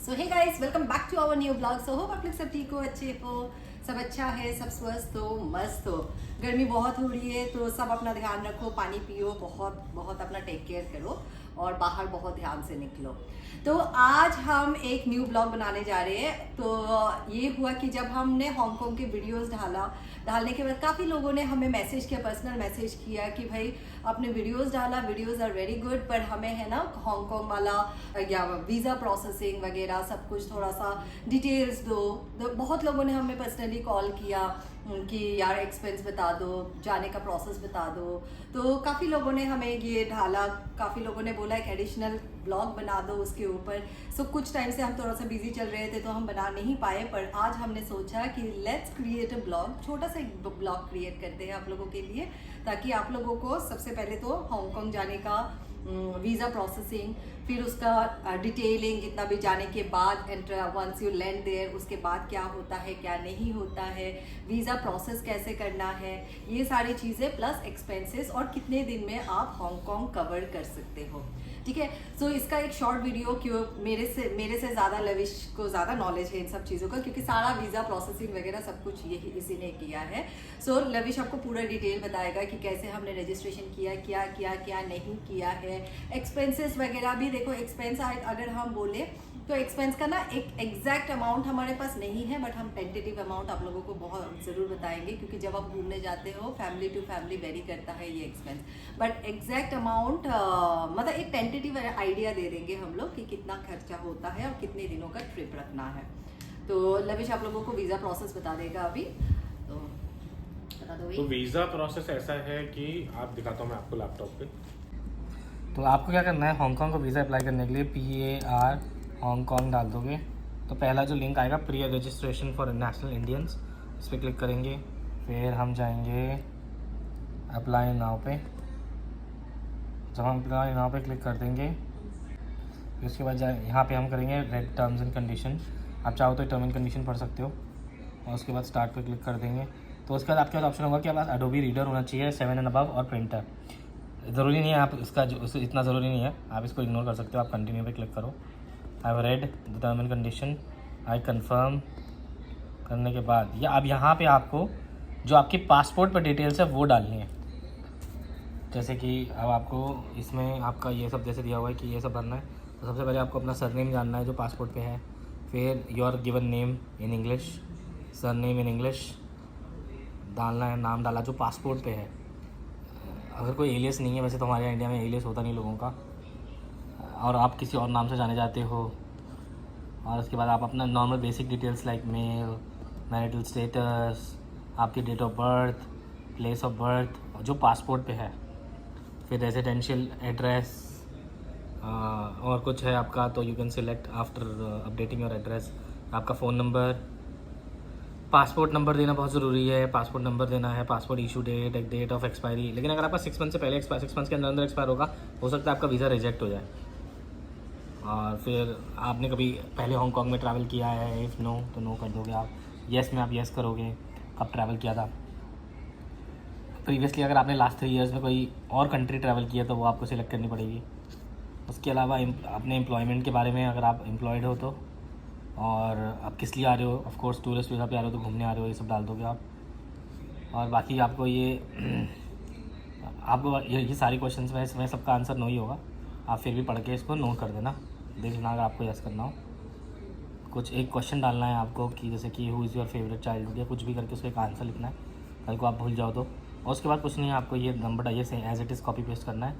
So hey guys, welcome back to our new blog. So hope आप लोग सब ठीक हो, अच्छे हो, सब अच्छा है, सब स्वस्थ हो, मस्त हो। गर्मी बहुत हो रही है तो सब अपना ध्यान रखो, पानी पियो, बहुत बहुत अपना टेक केयर करो और बाहर बहुत ध्यान से निकलो। तो आज हम एक न्यू ब्लॉग बनाने जा रहे हैं। तो ये हुआ कि जब हमने हांगकांग के वीडियोस डालने के बाद काफ़ी लोगों ने हमें मैसेज किया, पर्सनल मैसेज किया कि भाई आपने वीडियोस डाला, वीडियोस आर वेरी गुड, पर हमें है ना हांगकांग वाला या वीज़ा प्रोसेसिंग वगैरह सब कुछ थोड़ा सा डिटेल्स दो। तो बहुत लोगों ने हमें पर्सनली कॉल किया कि यार एक्सपेंस बता दो, जाने का प्रोसेस बता दो। तो काफ़ी लोगों ने हमें ये ढाला, काफ़ी लोगों ने बोला एक एडिशनल ब्लॉग बना दो उसके ऊपर। सो कुछ टाइम से हम थोड़ा सा बिजी चल रहे थे तो हम बना नहीं पाए, पर आज हमने सोचा कि लेट्स क्रिएट अ ब्लॉग, छोटा सा एक ब्लॉग क्रिएट करते हैं आप लोगों के लिए, ताकि आप लोगों को सबसे पहले तो हांगकांग जाने का वीज़ा प्रोसेसिंग, फिर उसका डिटेलिंग, जितना भी जाने के बाद वंस यू लैंड देयर उसके बाद क्या होता है क्या नहीं होता है, वीज़ा प्रोसेस कैसे करना है, ये सारी चीज़ें प्लस एक्सपेंसेस और कितने दिन में आप हांगकांग कवर कर सकते हो। ठीक है। सो इसका एक शॉर्ट वीडियो, क्यों मेरे से ज़्यादा लविश को ज़्यादा नॉलेज है इन सब चीज़ों का, क्योंकि सारा वीज़ा प्रोसेसिंग वगैरह सब कुछ यही इसी ने किया है। सो लविश आपको पूरा डिटेल बताएगा कि कैसे हमने रजिस्ट्रेशन किया, क्या किया क्या नहीं किया है, एक्सपेंसेस वगैरह भी। देखो एक्सपेंस अगर हम बोले तो एक्सपेंस का ना एक एग्जैक्ट अमाउंट हमारे पास नहीं है, बट हम टेंटेटिव अमाउंट आप लोगों को बहुत ज़रूर बताएंगे, क्योंकि जब आप घूमने जाते हो फैमिली टू फैमिली वेरी करता है ये एक्सपेंस। बट एग्जैक्ट अमाउंट मतलब एक टेंटेटिव आइडिया दे देंगे हम लोग कि कितना खर्चा होता है और कितने दिनों का ट्रिप रखना है। तो लविश आप लोगों को वीज़ा प्रोसेस बता देगा अभी, तो बता दो। तो वीज़ा प्रोसेस ऐसा है कि आप दिखाता हूँ मैं आपको लैपटॉप पे। तो आपको क्या करना है, हांगकांग को वीज़ा अप्लाई करने के लिए PAR हांगकांग डाल दोगे तो पहला जो लिंक आएगा pre registration for national Indians, इस पर क्लिक करेंगे। फिर हम जाएंगे अप्लाई नाउ पे। जब हम अप्लाई नाउ पे क्लिक कर देंगे फिर उसके बाद यहाँ पे हम करेंगे रेड टर्म्स एंड कंडीशन। आप चाहो तो टर्म एंड कंडीशन पढ़ सकते हो, और उसके बाद स्टार्ट पे क्लिक कर देंगे। तो उसके बाद आपके पास ऑप्शन होगा कि आपके पास एडोबी रीडर होना चाहिए 7 एंड अबव और प्रिंटर। ज़रूरी नहीं है, आप इसका जो इतना ज़रूरी नहीं है, आप इसको इग्नोर कर सकते हो। आप कंटिन्यू पे क्लिक करो। I have read the term and condition, I confirm करने के बाद या अब यहाँ पे आपको जो आपके पासपोर्ट पर डिटेल्स है वो डालनी है। जैसे कि अब आपको इसमें आपका ये सब जैसे दिया हुआ है कि ये सब भरना है, तो सबसे पहले आपको अपना सरनेम जानना है जो पासपोर्ट पे है। फिर your given name in English, surname in English डालना है, नाम डाला जो पासपोर्ट पे है। अगर कोई एलियस नहीं है, वैसे तो हमारे यहाँ इंडिया में एलियस होता नहीं लोगों का, और आप किसी और नाम से जाने जाते हो। और उसके बाद आप अपना normal basic details like male, marital status, आपकी date of birth, place of birth जो पासपोर्ट पे है, फिर रेजिडेंशियल एड्रेस और कुछ है आपका, तो you can select after updating your address. आपका फ़ोन नंबर, पासपोर्ट नंबर देना बहुत ज़रूरी है, पासपोर्ट नंबर देना है, पासपोर्ट इशू डेट, एक डेट ऑफ एक्सपायरी। लेकिन अगर आपका 6 मंथ से पहले 6 मंथ के अंदर एक्सपायर होगा, हो सकता है आपका वीज़ा रिजेक्ट हो जाए। और फिर आपने कभी पहले हांगकांग में ट्रैवल किया है, इफ़ नो तो नो कर दोगे आप, येस में आप येस करोगे कब ट्रैवल किया था प्रीवियसली। अगर आपने लास्ट 3 ईयर्स में कोई और कंट्री ट्रैवल किया तो वो आपको सिलेक्ट करनी पड़ेगी। उसके अलावा अपने एम्प्लॉयमेंट के बारे में, अगर आप एम्प्लॉयड हो तो, और आप किस लिए आ रहे हो, ऑफ कोर्स टूरिस्ट वीज़ा पे आ रहे हो तो घूमने आ रहे हो, ये सब डाल दोगे आप। और बाकी आपको ये सारी क्वेश्चंस में सबका आंसर नो ही होगा, आप फिर भी पढ़ के इसको नोट कर देना, देख लेना अगर आपको यस करना हो। कुछ एक क्वेश्चन डालना है आपको कि जैसे कि who is your favourite child, या कुछ भी करके उसका एक आंसर लिखना है, कल को आप भूल जाओ तो। और उसके बाद कुछ नहीं है, आपको ये नंबर ये से as it is copy paste करना है,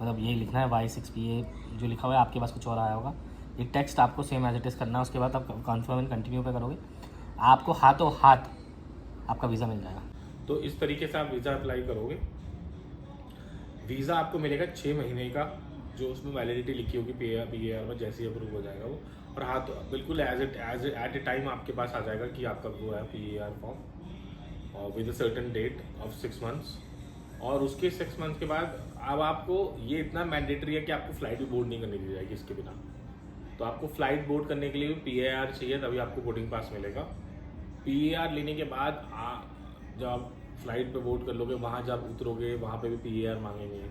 मतलब ये लिखना है Y6PA जो लिखा हुआ है, आपके पास कुछ और आया होगा, ये टेक्स्ट आपको सेम एज इट इज़ करना है। उसके बाद आप कन्फर्म एंड कंटिन्यू पे करोगे, आपको हाथों हाथ आपका वीज़ा मिल जाएगा। तो इस तरीके से आप वीज़ा अप्लाई करोगे। वीज़ा आपको मिलेगा 6 महीने का, जो उसमें वैलिडिटी लिखी होगी PAR में, जैसे ही अप्रूव हो जाएगा वो। और हाँ, तो बिल्कुल एट ए टाइम आपके पास आ जाएगा कि आपका वो है PAR फॉर्म, और with a certain date of 6 months. और उसके 6 मंथ के बाद अब आपको ये इतना मैंडेटरी है कि आपको फ्लाइट भी बोर्ड नहीं करनी दी जाएगी इसके बिना। तो आपको फ्लाइट बोर्ड करने के लिए भी PAR चाहिए, तभी आपको बोर्डिंग पास मिलेगा। PAR लेने के बाद जब आप फ्लाइट पे बोर्ड कर लोगे, वहाँ जब उतरोगे वहाँ पे भी PAR मांगेंगे।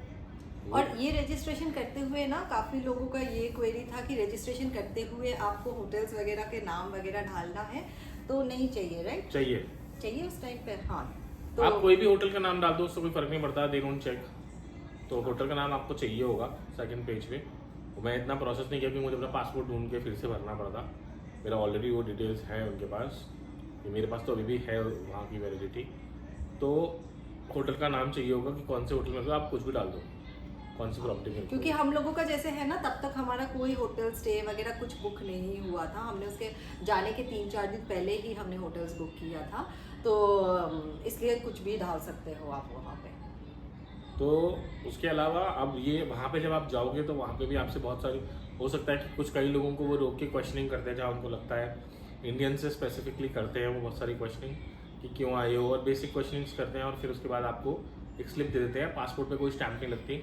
और ये रजिस्ट्रेशन करते हुए ना काफ़ी लोगों का ये क्वेरी था कि रजिस्ट्रेशन करते हुए आपको होटल्स वगैरह के नाम वगैरह डालना है, तो नहीं चाहिए, राइट? चाहिए उस टाइम पे। हाँ, तो आप कोई भी होटल का नाम डाल दो, उससे कोई फर्क नहीं पड़ता, दे डोंट चेक। तो होटल का नाम आपको चाहिए होगा सेकंड पेज पे। मैं इतना प्रोसेस नहीं किया क्योंकि मुझे अपना पासपोर्ट ढूंढ के फिर से भरना पड़ता। मेरा ऑलरेडी वो डिटेल्स है उनके पास, मेरे पास तो अभी भी है वहाँ की वैलिडिटी। तो होटल का नाम चाहिए होगा कि कौन से होटल में, आप कुछ भी डाल दो, कौन सी प्रॉपर्टी में। क्योंकि हम लोगों का जैसे है ना, तब तक हमारा कोई होटल स्टे वगैरह कुछ बुक नहीं हुआ था। हमने उसके जाने के 3-4 दिन पहले ही हमने होटल्स बुक किया था, तो इसलिए कुछ भी डाल सकते हो आप वहाँ पे। तो उसके अलावा अब ये वहाँ पे जब आप जाओगे तो वहाँ पे भी आपसे बहुत सारी, हो सकता है कि कुछ कई लोगों को वो रोक के क्वेश्चनिंग करते हैं, जहाँ उनको लगता है, इंडियन से स्पेसिफिकली करते हैं वो बहुत सारी क्वेश्चनिंग कि क्यों आए हो, और बेसिक क्वेश्चनिंग्स करते हैं। और फिर उसके बाद आपको एक स्लिप दे देते हैं। पासपोर्ट पे कोई स्टैम्प नहीं लगती,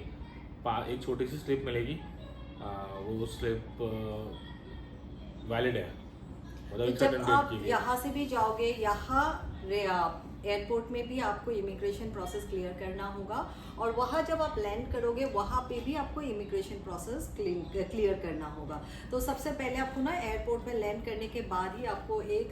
एक छोटी सी स्लिप मिलेगी, वो स्लिप वैलिड है, मतलब जब आप यहाँ से भी जाओगे, यहाँ एयरपोर्ट में भी आपको इमिग्रेशन प्रोसेस क्लियर करना होगा, और वहाँ जब आप लैंड करोगे वहाँ पे भी आपको इमिग्रेशन प्रोसेस क्लियर करना होगा। तो सबसे पहले आपको ना एयरपोर्ट में लैंड करने के बाद ही आपको एक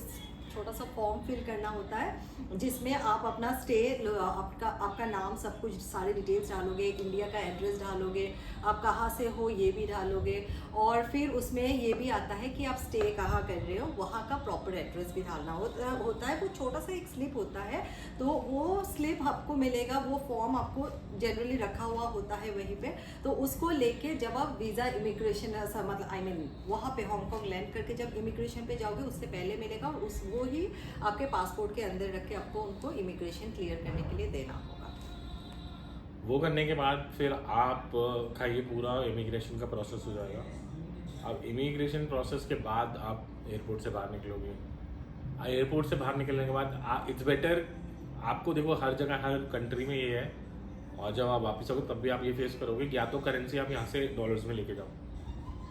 छोटा सा फॉर्म फिल करना होता है, जिसमें आप अपना स्टे, आपका नाम, सब कुछ सारे डिटेल्स डालोगे, इंडिया का एड्रेस डालोगे, आप कहाँ से हो ये भी डालोगे, और फिर उसमें ये भी आता है कि आप स्टे कहाँ कर रहे हो, वहाँ का प्रॉपर एड्रेस भी डालना होता है। वो छोटा सा एक स्लिप होता है, तो वो स्लिप आपको मिलेगा, वो फॉर्म आपको जनरली रखा हुआ होता है वहीं पे। तो उसको लेके जब आप वीज़ा इमिग्रेशन मतलब वहाँ पे हांगकांग लैंड करके जब इमिग्रेशन पे जाओगे, उससे पहले मिलेगा, और वो ही आपके पासपोर्ट के अंदर रख के आपको उनको इमिग्रेशन क्लियर करने के लिए देना होगा। वो करने के बाद फिर आप का ये पूरा इमिग्रेशन का प्रोसेस हो जाएगा। अब इमिग्रेशन प्रोसेस के बाद आप एयरपोर्ट से बाहर निकलोगे। एयरपोर्ट से बाहर निकलने के बाद इट्स बेटर, आपको देखो हर जगह हर कंट्री में ये है, और जब आप वापस आओगे तब भी आप ये फेस करोगे कि या तो करेंसी आप यहाँ से डॉलर्स में लेके जाओ,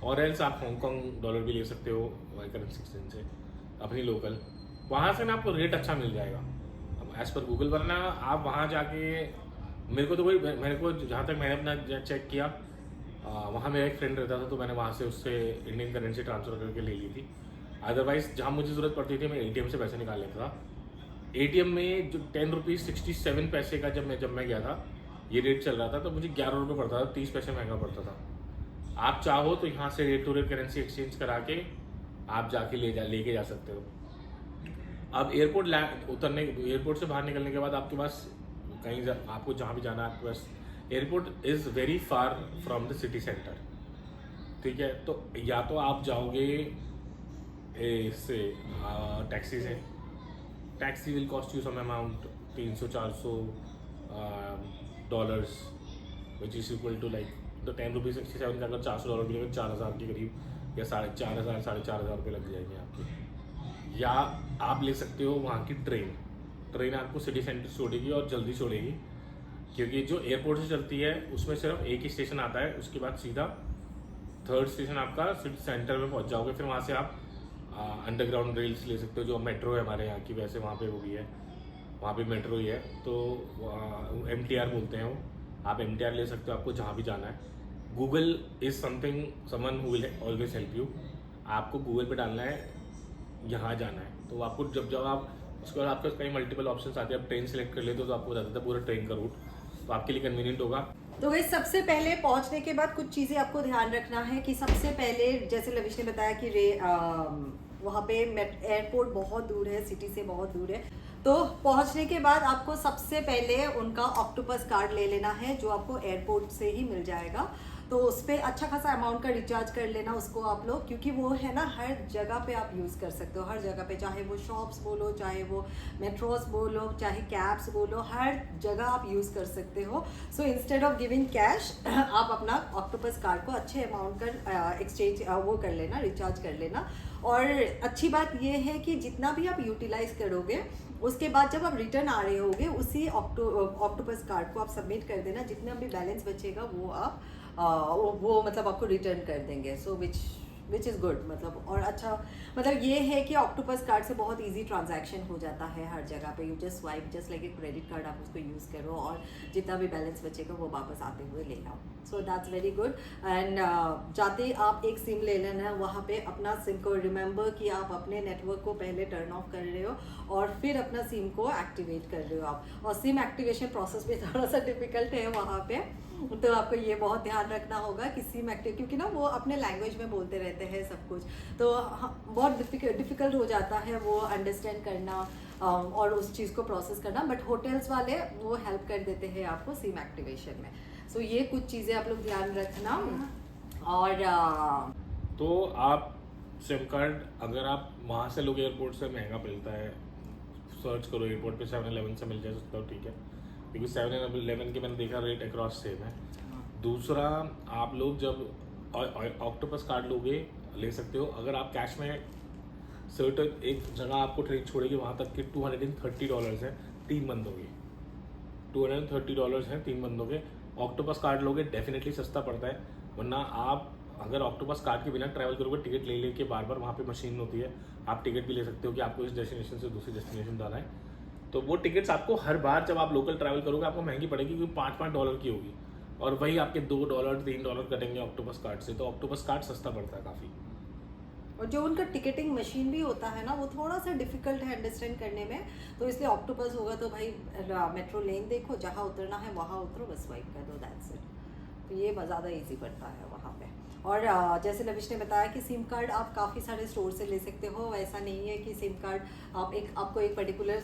और एल्स आप हांगकांग डॉलर भी ले सकते हो वही करेंसी एक्सचेंज से अपनी लोकल। वहाँ से ना आपको रेट अच्छा मिल जाएगा। अब एज़ पर गूगल, वरना आप वहाँ जाके, मेरे को जहाँ तक मैंने अपना चेक किया, वहाँ मेरा एक फ्रेंड रहता था, तो मैंने वहाँ से उससे इंडियन करेंसी ट्रांसफ़र करके ले ली थी। अदरवाइज़ जहाँ मुझे ज़रूरत पड़ती थी मैं ATM से पैसे निकाल लेता था। ATM में जो 10 रुपीज़ 67 पैसे का जब मैं गया था, ये रेट चल रहा था, तो मुझे 11 रुपये पड़ता था, 30 पैसे महंगा पड़ता था। आप चाहो तो यहाँ से rate to rate currency exchange करा के आप जाके लेके जा सकते हो। अब एयरपोर्ट से बाहर निकलने के बाद आपके पास कहीं आपको जहाँ भी जाना है, आपके पास airport is very far from the city centre, ठीक है। तो या तो आप जाओगे इससे टैक्सी से, taxi will cost you some amount $300-400 which is equal to like तो 10 रुपीज़ 67 का अगर $400 भी लगे, 4,000 के करीब या 4,500 4,500 रुपये लग जाएंगे आपके। या आप ले सकते हो वहाँ की ट्रेन आपको सिटी सेंटर छोड़ेगी और जल्दी छोड़ेगी, क्योंकि जो एयरपोर्ट से चलती है उसमें सिर्फ एक ही स्टेशन आता है, उसके बाद सीधा 3rd स्टेशन आपका सिटी सेंटर में पहुँच जाओगे। फिर वहाँ से आप अंडरग्राउंड रेल्स ले सकते हो, जो मेट्रो है हमारे यहाँ की, वैसे वहाँ पे वो भी है, वहाँ पे मेट्रो ही है, तो MTR बोलते हैं वो, आप MTR ले सकते हो आपको जहाँ भी जाना है। Google is someone who will always help you. आपको गूगल पे डालना है यहाँ जाना है, तो आपको जब आप उसके बाद आपके पास कई मल्टीपल ऑप्शंस आते हैं, आप ट्रेन सेलेक्ट कर लेते हो तो आपको बता देता है पूरा ट्रेन का रूट, तो आपके लिए कन्वीनियंट होगा। तो गाइस सबसे पहले पहुंचने के बाद कुछ चीज़ें आपको ध्यान रखना है कि सबसे पहले जैसे लविश ने बताया कि वहाँ पे एयरपोर्ट बहुत दूर है, सिटी से बहुत दूर है। तो पहुँचने के बाद आपको सबसे पहले उनका ऑक्टोपस कार्ड ले लेना है, जो आपको एयरपोर्ट से ही मिल जाएगा। तो उस पर अच्छा खासा अमाउंट का रिचार्ज कर लेना उसको आप लोग, क्योंकि वो है ना हर जगह पे आप यूज़ कर सकते हो, हर जगह पे, चाहे वो शॉप्स बोलो, चाहे वो मेट्रोस बोलो, चाहे कैब्स बोलो, हर जगह आप यूज़ कर सकते हो। So instead of giving cash आप अपना ऑक्टोपस कार्ड को अच्छे अमाउंट का एक्सचेंज वो कर लेना, रिचार्ज कर लेना। और अच्छी बात ये है कि जितना भी आप यूटिलाइज करोगे उसके बाद जब आप रिटर्न आ रहे होगे उसी ऑक्टोपस कार्ड को आप सबमिट कर देना, जितना भी बैलेंस बचेगा वो आप वो मतलब आपको रिटर्न कर देंगे। सो विच विच इज़ गुड, मतलब और अच्छा, मतलब ये है कि ऑक्टोपस कार्ड से बहुत इजी ट्रांजैक्शन हो जाता है हर जगह पे। You just swipe just like a credit card, आप उसको यूज़ करो और जितना भी बैलेंस बचेगा वो वापस आते हुए ले आओ। So that's very good. And जाते ही आप एक सिम ले लेना, वहाँ पे अपना सिम को रिमेंबर कि आप अपने नेटवर्क को पहले टर्न ऑफ कर रहे हो और फिर अपना सिम को एक्टिवेट कर रहे हो आप। और सिम एक्टिवेशन प्रोसेस भी थोड़ा सा डिफिकल्ट है वहाँ पे, तो आपको ये बहुत ध्यान रखना होगा कि सिम एक्टिव, क्योंकि ना वो अपने लैंग्वेज में बोलते रहते हैं सब कुछ, तो बहुत डिफिकल्ट हो जाता है वो अंडरस्टैंड करना और उस चीज़ को प्रोसेस करना। बट होटल्स वाले वो हेल्प कर देते हैं आपको सिम एक्टिवेशन में। सो ये कुछ चीज़ें आप लोग ध्यान रखना। और तो आप सिम कार्ड अगर आप वहाँ से लोग एयरपोर्ट से महंगा मिलता है, सर्च करो एयरपोर्ट पे 7-Eleven से मिल जाए तो ठीक है, क्योंकि 7-Eleven के मैंने देखा रेट अक्रॉस सेम है। दूसरा, आप लोग जब ऑक्टोपस कार्ड लोगे ले सकते हो, अगर आप कैश में सर्टन एक जगह आपको ट्रेन छोड़ेगी वहाँ तक कि $230 है 3 बंदों के, $230 है 3 बंदों के। ऑक्टोपस कार्ड लोगे डेफिनेटली सस्ता पड़ता है, वरना आप अगर ऑक्टोपस कार्ड के बिना ट्रैवल करोगे टिकट ले लेके बार बार वहाँ पे मशीन होती है, आप टिकट भी ले सकते हो कि आपको इस डेस्टिनेशन से दूसरी डेस्टिनेशन जाना है, तो वो टिकट्स आपको हर बार जब आप लोकल ट्रैवल करोगे आपको महंगी पड़ेगी, क्योंकि $5 की होगी और वही आपके $2 $3 कटेंगे ऑक्टोपस कार्ड से। तो ऑक्टोपस कार्ड सस्ता पड़ता है काफ़ी। और जो उनका टिकटिंग मशीन भी होता है ना, वो थोड़ा सा डिफिकल्ट है अंडरस्टैंड करने में, तो इसलिए ऑक्टोपस होगा तो भाई मेट्रो लेन देखो, जहाँ उतरना है वहाँ उतरो, बस स्वाइप कर दो, दैट्स इट। तो ये ज़्यादा इजी पड़ता है वहाँ पे। और जैसे लविश ने बताया कि सिम कार्ड आप काफ़ी सारे स्टोर से ले सकते हो, वैसा नहीं है कि सिम कार्ड आपको एक पर्टिकुलर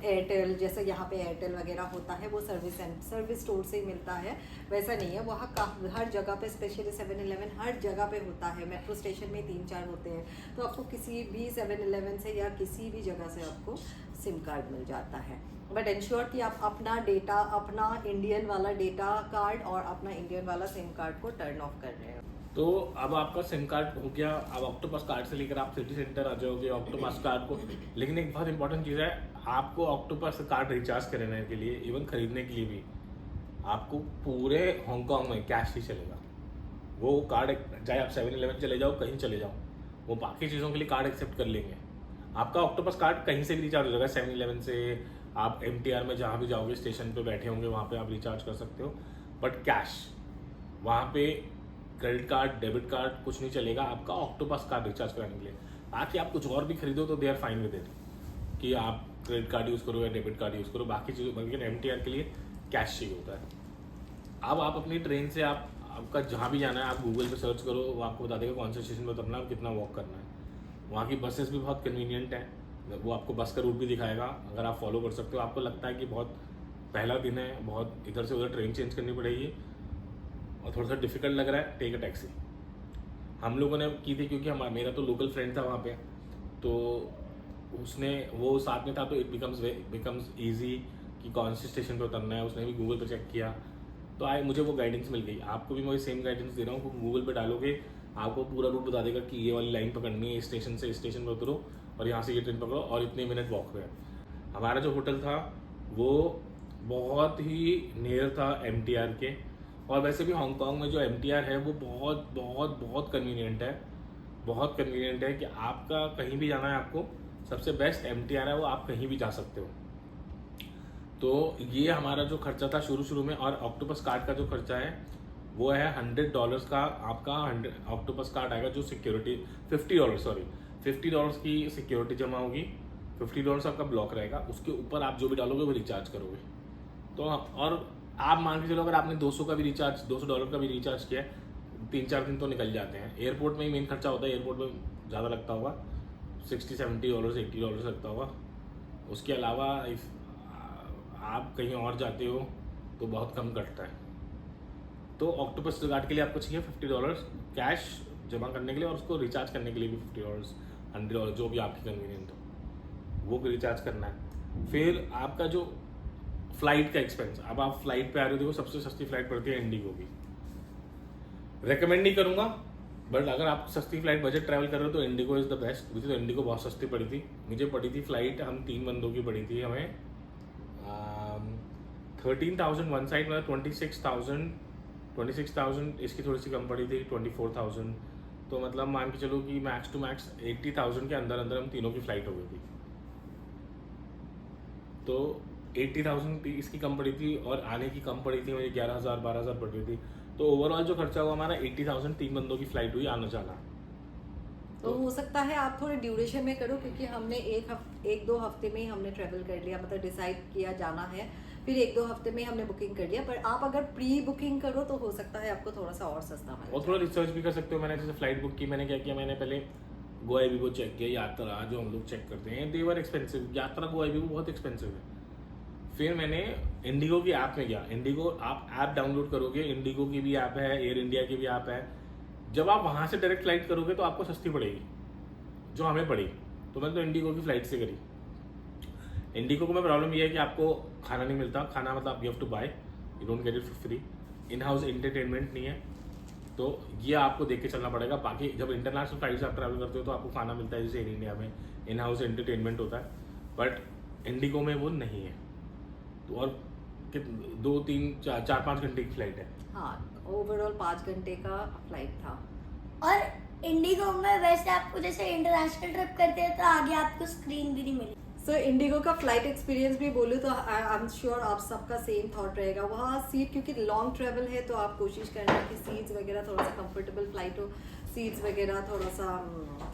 एयरटेल, जैसे यहाँ पे एयरटेल वगैरह होता है वो सर्विस स्टोर से ही मिलता है, वैसा नहीं है। वहाँ हर जगह पे, स्पेशली 7-Eleven हर जगह पे होता है, मेट्रो स्टेशन में 3-4 होते हैं, तो आपको किसी भी 7-Eleven से या किसी भी जगह से आपको सिम कार्ड मिल जाता है। बट इंश्योर कि आप अपना डेटा, अपना इंडियन वाला डेटा कार्ड और अपना इंडियन वाला सिम कार्ड को टर्न ऑफ कर रहे हो। तो अब आपका सिम कार्ड हो गया, अब ऑक्टोपस कार्ड से लेकर आप सिटी सेंटर आ जाओगे ऑक्टोपस कार्ड को। लेकिन एक बहुत इंपॉर्टेंट चीज़ है, आपको ऑक्टोपस कार्ड रिचार्ज करने के लिए, इवन खरीदने के लिए भी आपको पूरे हांगकांग में कैश ही चलेगा। वो कार्ड चाहे आप 7-Eleven चले जाओ, कहीं चले जाओ, वो बाकी चीज़ों के लिए कार्ड एक्सेप्ट कर लेंगे। आपका ऑक्टोपस कार्ड कहीं से भी रिचार्ज हो जाएगा, 7-Eleven से, आप MTR में जहाँ भी जाओगे स्टेशन पे बैठे होंगे वहाँ पे आप रिचार्ज कर सकते हो। बट कैश वहाँ पे क्रेडिट कार्ड, डेबिट कार्ड कुछ नहीं चलेगा आपका ऑक्टोपस कार्ड रिचार्ज कराने के लिए। बाकी आप कुछ और भी खरीदो तो they are fine with it, कि आप क्रेडिट कार्ड यूज़ करो या डेबिट कार्ड यूज़ करो, बाकी चीज़ों, लेकिन MTR के लिए कैश चाहिए होता है। अब आप अपनी ट्रेन से आपका जहाँ भी जाना है आप गूगल पे सर्च करो, वो आपको बता देगा कौन से स्टेशन पर उतरना है और कितना वॉक करना है। वहाँ की बसेस भी बहुत कन्वीनियंट है, वो आपको बस का रूट भी दिखाएगा, अगर आप फॉलो कर सकते हो। आपको लगता है कि बहुत पहला दिन है, बहुत इधर से उधर ट्रेन चेंज करनी पड़ेगी और थोड़ा सा डिफिकल्ट लग रहा है, टेक अ टैक्सी। हम लोगों ने की थी क्योंकि मेरा तो लोकल फ्रेंड था वहाँ पे, तो उसने वो साथ में था, तो इट बिकम्स ईजी कि कौन से स्टेशन पे उतरना है। उसने भी गूगल पे चेक किया, तो मुझे वो गाइडेंस मिल गई। आपको भी मैं सेम गाइडेंस दे रहा हूँ, गूगल पे डालोगे आपको पूरा रूट बता देगा कि ये वाली लाइन पकड़नी है, इस स्टेशन से इस स्टेशन पर उतरो और यहाँ से ये ट्रेन पकड़ो और इतने मिनट वॉक पे। हमारा जो होटल था वो बहुत ही नियर था MTR के, और वैसे भी हांगकांग में जो MTR है वो बहुत बहुत बहुत कन्वीनियंट है, बहुत कन्वीनियंट है कि आपका कहीं भी जाना है, आपको सबसे बेस्ट MTR है, वो आप कहीं भी जा सकते हो। तो ये हमारा जो खर्चा था शुरू में, और ऑक्टोपस कार्ड का जो खर्चा है वो है $100 का। आपका ऑक्टोपस कार्ड आएगा जो सिक्योरिटी $50 की सिक्योरिटी जमा होगी, $50 आपका ब्लॉक रहेगा, उसके ऊपर आप जो भी डालोगे वो रिचार्ज करोगे। तो और आप मान के चलो अगर आपने $200 का भी रिचार्ज किया है, 3-4 दिन तो निकल जाते हैं। एयरपोर्ट में ही मेन खर्चा होता है, एयरपोर्ट में ज़्यादा लगता होगा, $60-70 $80 लगता होगा। उसके अलावा आप कहीं और जाते हो तो बहुत कम कटता है। तो ऑक्टोपस कार्ड के लिए आपको चाहिए $50 कैश जमा करने के लिए, और उसको रिचार्ज करने के लिए भी $50 $100 जो भी आपकी कन्वीनियंट हो वो रिचार्ज करना है। फिर आपका जो फ्लाइट का एक्सपेंस, अब आप फ्लाइट पे आ रहे हो, देखो सबसे सस्ती फ्लाइट पड़ती है इंडिगो की। रेकमेंड नहीं करूँगा, बट अगर आप सस्ती फ्लाइट बजट ट्रैवल कर रहे हो तो इंडिगो इज़ द बेस्ट। मुझे तो इंडिगो बहुत सस्ती पड़ी थी, मुझे पड़ी थी फ्लाइट, हम 3 बंदों की पड़ी थी हमें 13,000 वन साइड, मतलब 26,000 इसकी थोड़ी सी कम पड़ी थी, 24,000 तो मतलब मान के चलो कि मैक्स टू मैक्स 80,000 के अंदर अंदर हम तीनों की फ्लाइट हो गई थी। तो 80,000 इसकी कम पड़ी थी और आने की कम पड़ी थी, मुझे 11,000 12,000 पड़ रही थी। तो ओवरऑल जो खर्चा हुआ हमारा 80,000 3 बंदों की फ्लाइट हुई आना जाना। तो हो सकता है आप थोड़े ड्यूरेशन में करो, क्योंकि हमने एक दो हफ्ते में ही हमने ट्रेवल कर लिया, मतलब डिसाइड किया जाना है, फिर 1-2 हफ्ते में हमने बुकिंग कर लिया। पर आप अगर प्री बुकिंग करो तो हो सकता है आपको थोड़ा सा और सस्ता मिले। और थोड़ा रिसर्च भी कर सकते हो। मैंने जैसे फ्लाइट बुक की, मैंने क्या किया, मैंने पहले गोवा एबीबो चेक किया, यात्रा जो हम लोग चेक करते हैं, देवर एक्सपेंसिव, यात्रा गोवा एबीबो बहुत एक्सपेंसिव है। फिर मैंने इंडिगो की ऐप में गया। इंडिगो आप ऐप डाउनलोड करोगे, इंडिगो की भी ऐप है, एयर इंडिया की भी ऐप है। जब आप वहाँ से डायरेक्ट फ्लाइट करोगे तो आपको सस्ती पड़ेगी, जो हमें पड़ी। तो मैंने तो इंडिगो की फ्लाइट से करी। इंडिगो को में प्रॉब्लम ये है कि आपको खाना नहीं मिलता। खाना मतलब you have to buy, you don't get it for free. In house entertainment नहीं है, तो ये आपको देख के चलना पड़ेगा। बाकी जब इंटरनेशनल फ्लाइट से आप ट्रैवल करते हो तो आपको खाना मिलता है, जैसे एयर इंडिया में इन हाउस एंटरटेनमेंट होता है, बट इंडिगो में वो नहीं है। तो और 2-3-4-5 घंटे की फ्लाइट है। हाँ, ओवरऑल 5 घंटे का फ्लाइट था। और इंडिगो में वैसे आपको जैसे इंटरनेशनल ट्रिप करते हैं तो आगे आपको स्क्रीन भी नहीं मिलेगी। सो इंडिगो का फ्लाइट एक्सपीरियंस भी बोलूँ तो आई एम श्योर आप सबका सेम थॉट रहेगा। वहाँ सीट, क्योंकि लॉन्ग ट्रेवल है तो आप कोशिश करना कि सीट्स वगैरह थोड़ा सा कंफर्टेबल फ्लाइट हो, सीट्स वगैरह थोड़ा सा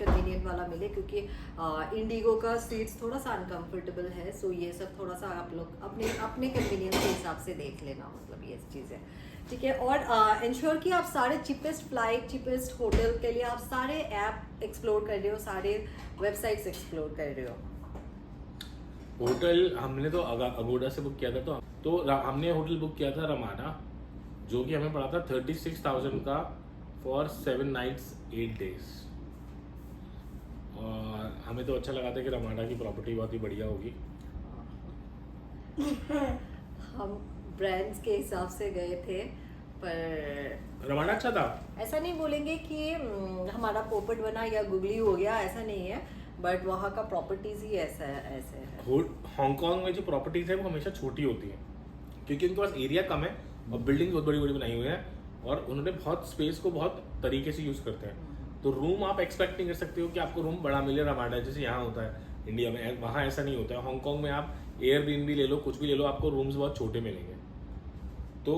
कन्वीनियंट वाला मिले, क्योंकि इंडिगो का सीट्स थोड़ा सा अनकंफर्टेबल है। सो ये सब थोड़ा सा आप लोग अपने अपने कन्वीनियंस के हिसाब से देख लेना, मतलब ये चीज़ है, ठीक है। और इंश्योर कि आप सारे चीपेस्ट फ्लाइट, चीपेस्ट होटल के लिए आप सारे ऐप एक्सप्लोर कर रहे हो, सारे वेबसाइट्स एक्सप्लोर कर रहे हो। होटल हमने तो अगोडा से बुक किया था, तो हमने होटल बुक किया था रमाडा, जो कि हमें पड़ा था 36,000 का फॉर 7 nights 8 days। और हमें तो अच्छा लगा था कि रमाडा की प्रॉपर्टी बहुत ही बढ़िया होगी। हम ब्रांड्स के हिसाब से गए थे, पर रमाडा अच्छा था। ऐसा नहीं बोलेंगे कि हमारा पोपट बना या गुगली हो गया, ऐसा नहीं है, बट वहाँ का प्रॉपर्टीज ही ऐसे है। हांगकांग में जो प्रॉपर्टीज है वो हमेशा छोटी होती है, क्योंकि उनके पास एरिया कम है और बिल्डिंग बहुत बड़ी बड़ी बनाई हुई है, और उन्होंने बहुत स्पेस को बहुत तरीके से यूज करते हैं। तो रूम आप एक्सपेक्ट नहीं कर सकते हो कि आपको रूम बड़ा मिले रमाडा जैसे यहाँ होता है इंडिया में, वहाँ ऐसा नहीं होता है। हांगकांग में आप एयरबीएनबी ले लो, कुछ भी ले लो, आपको रूम्स बहुत छोटे मिलेंगे। तो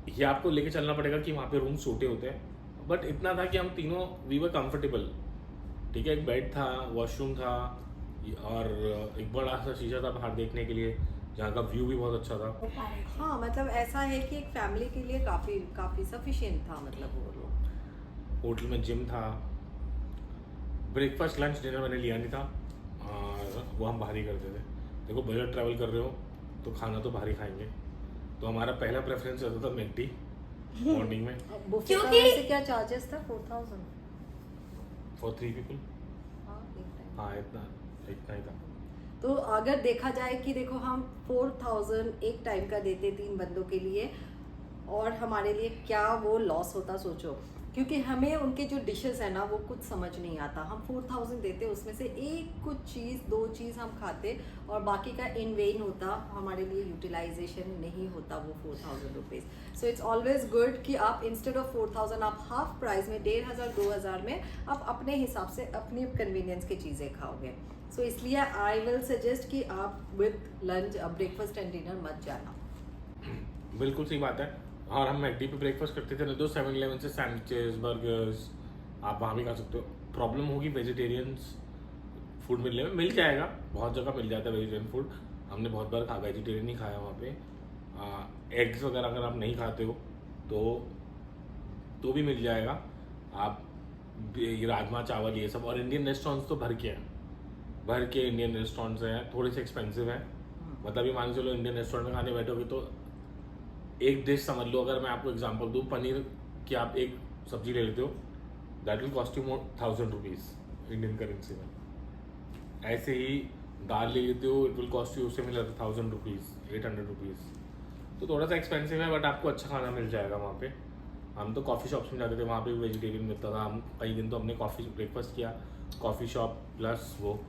ये आपको लेके चलना पड़ेगा कि वहाँ पे रूम्स छोटे होते हैं। बट इतना था कि हम तीनों वी वर कंफर्टेबल, ठीक है। एक बेड था, वॉशरूम था, और एक बड़ा सा शीशा था बाहर देखने के लिए, जहाँ का व्यू भी बहुत अच्छा था। हाँ, मतलब ऐसा है कि एक फैमिली के लिए काफी सफिशिएंट था, मतलब वो लोग। होटल में जिम था, ब्रेकफास्ट लंच डिनर मैंने लिया नहीं था, और वो हम बाहर ही करते थे। देखो बजट ट्रैवल कर रहे हो तो खाना तो बाहर ही खाएंगे, तो हमारा पहला प्रेफरेंस रहता था मैकडी मॉर्निंग में। बुफे का क्योंकि- वैसे क्या चार्जेस था? 4,000 फॉर 3 people। हाँ, एक टाइम। हाँ इतना ही था। तो अगर देखा जाए कि देखो हम 4,000 एक टाइम का देते 3 बंदों के लिए, और हमारे लिए क्या वो लॉस होता सोचो, क्योंकि हमें उनके जो डिशेस है ना वो कुछ समझ नहीं आता। हम 4,000 देते, उसमें से एक कुछ चीज़ 2 चीज़ हम खाते और बाकी का इन वेन होता, हमारे लिए यूटिलाइजेशन नहीं होता वो 4,000 rupees. So it's always good कि आप इंस्टेड ऑफ 4,000 आप हाफ प्राइस में 1,500-2,000 में आप अपने हिसाब से अपनी कन्वीनियंस की चीज़ें खाओगे। सो इसलिए आई विल सजेस्ट कि आप with lunch breakfast and dinner मत जाना। बिल्कुल सही बात है। और हम मैकडी पे ब्रेकफास्ट करते थे ना, तो 7-Eleven से सैंडविचेस, बर्गर्स आप वहाँ भी खा सकते हो। प्रॉब्लम होगी वेजिटेरियंस फूड मिलने में, मिल जाएगा, बहुत जगह मिल जाता है वेजिटेरियन फूड। हमने बहुत बार खा, वेजिटेरियन ही खाया वहाँ पे। एग्स वगैरह अगर आप नहीं खाते हो तो भी मिल जाएगा। आप ये राजमा चावल ये सब, और इंडियन रेस्टोरेंट्स तो भर के इंडियन रेस्टोरेंट्स हैं, थोड़े से एक्सपेंसिव हैं। मतलब ये मान के चलो इंडियन रेस्टोरेंट में खाने बैठोगे तो एक डिश समझ लो, अगर मैं आपको एग्जांपल दूँ, पनीर की आप एक सब्जी ले लेते हो, that will cost you 1,000 rupees Indian currency में। ऐसे ही दाल ले लेते हो, इट विल कॉस्ट यू, उससे मिल जाता 1,000 रुपीज़, 800 रुपीज़। तो थोड़ा सा एक्सपेंसिव है, बट आपको अच्छा खाना मिल जाएगा वहाँ पे। हम तो कॉफ़ी शॉप्स में जाते थे, वहाँ पे भी वेजिटेरियन मिलता था। हम कई दिन तो हमने ब्रेकफास्ट किया कॉफ़ी शॉप प्लस वो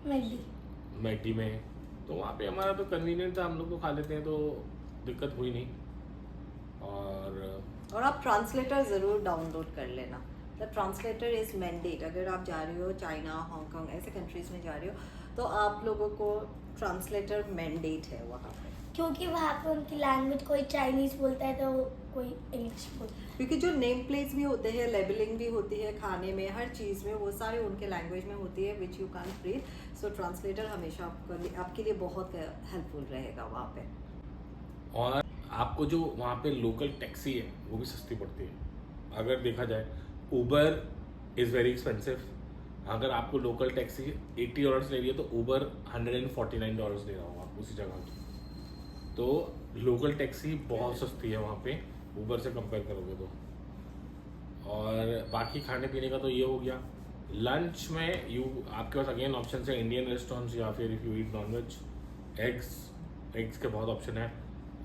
मैकडी में, तो वहाँ पे हमारा तो कन्वीनियंट था, हम लोग तो खा लेते हैं, तो दिक्कत हुई नहीं। और आप ट्रांसलेटर ज़रूर डाउनलोड कर लेना। The translator is mandate. अगर आप जा रहे हो चाइना, हांगकांग ऐसे कंट्रीज में जा रहे हो तो आप लोगों को ट्रांसलेटर मैंडेट है वहाँ पे, क्योंकि वहाँ पे उनकी लैंग्वेज, कोई चाइनीज बोलता है तो कोई इंग्लिश बोलता है। क्योंकि जो नेम प्लेट्स भी होते हैं, लेबलिंग भी होती है खाने में, हर चीज़ में, वो सारे उनके लैंग्वेज में होती है which you can't read. So translator हमेशा आपके लिए बहुत हेल्पफुल रहेगा वहाँ पे। और आपको जो वहाँ पे लोकल टैक्सी है वो भी सस्ती पड़ती है। अगर देखा जाए उबर इज़ वेरी एक्सपेंसिव। अगर आपको लोकल टैक्सी $80 ले रही है तो उबर $149 ले रहा होगा उसी जगह की। तो लोकल टैक्सी बहुत सस्ती है वहाँ पे उबर से कंपेयर करोगे तो। और बाकी खाने पीने का तो ये हो गया। लंच में आपके पास अगेन ऑप्शन है इंडियन रेस्टोरेंट्स या फिर if you eat non veg, eggs के बहुत ऑप्शन है।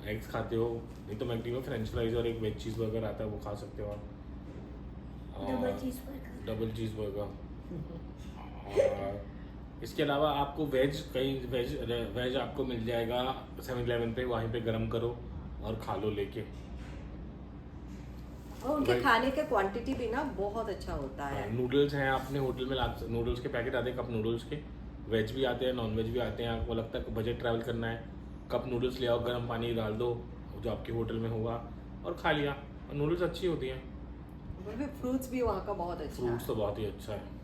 एग्स खाते हो, नहीं तो मैकडी में फ्रेंच फ्राइज और एक वेज चीज़ बर्गर आता है वो खा सकते हो आप। Double cheese burger. और इसके अलावा आपको वेज आपको मिल जाएगा 7-Eleven पे, वहीं पे गरम करो और खा लो लेके। और उनके खाने का क्वांटिटी भी ना बहुत अच्छा होता है। नूडल्स हैं अपने होटल में, नूडल्स के पैकेट आते हैं, कप नूडल्स के। वेज भी आते हैं, नॉन वेज भी आते हैं। आपको लगता है बजट ट्रैवल करना है, कप नूडल्स ले आओ, गर्म पानी डाल दो जो आपके होटल में होगा और खा लिया। और नूडल्स अच्छी होती हैं। फ्रूट्स भी वहाँ का बहुत अच्छा है। फ्रूट्स तो बहुत ही अच्छा है।